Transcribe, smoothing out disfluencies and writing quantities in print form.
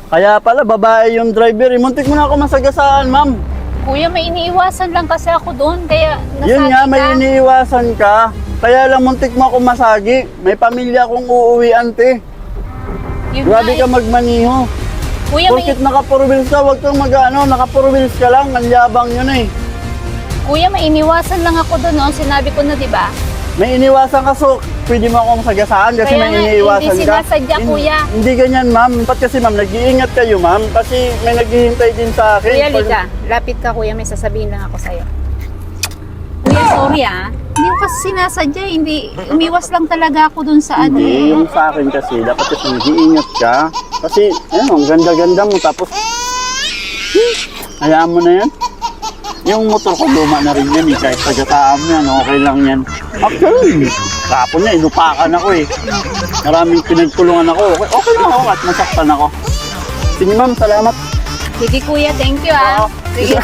Kaya pala, babae yung driver. Muntik mo na ako masagasaan, ma'am. Kuya, may iniiwasan lang kasi ako doon, kaya nasagi Yun nga, may ka. iniiwasan ka. Kaya lang muntik mo ako masagi. May pamilya akong uuwi, ante. Yun Grabe nga ka magmaniho. Kuya, may, Porkit naka-4 wheels ka, huwag kang naka-4 wheels ka lang. Ang yabang yun eh. kuya, may iniwasan lang ako doon, no? Sinabi ko na, di ba? May iniwasan ka, so pwede mo akong sagasaan kasi Kaya may nga, iniiwasan hindi ka. sinasadya, kuya. Hindi ganyan, ma'am. Ba't kasi, ma'am, nag-iingat kayo, ma'am? Kasi may naghihintay din sa akin. Kuya, Lika, lapit ka, kuya. May sasabihin lang ako sa'yo. Kuya, sorry Hindi ko kasi sinasadya. Hindi, umiwas lang talaga ako dun sa ano. Hindi, yung sa akin kasi, dapat kasi nag-iingat ka. Kasi, ang ganda-ganda mo, tapos, hayaan mo na yan. Yung motor ko, luma na rin yan eh. Kahit sagasaan mo yan, okay lang yan. Actually, kapon na, inupakan ako eh. Maraming pinagtulungan ako. Okay lang ako at masaktan ako. Sige ma'am, salamat. Sige, kuya. Thank you, Oo. Sige.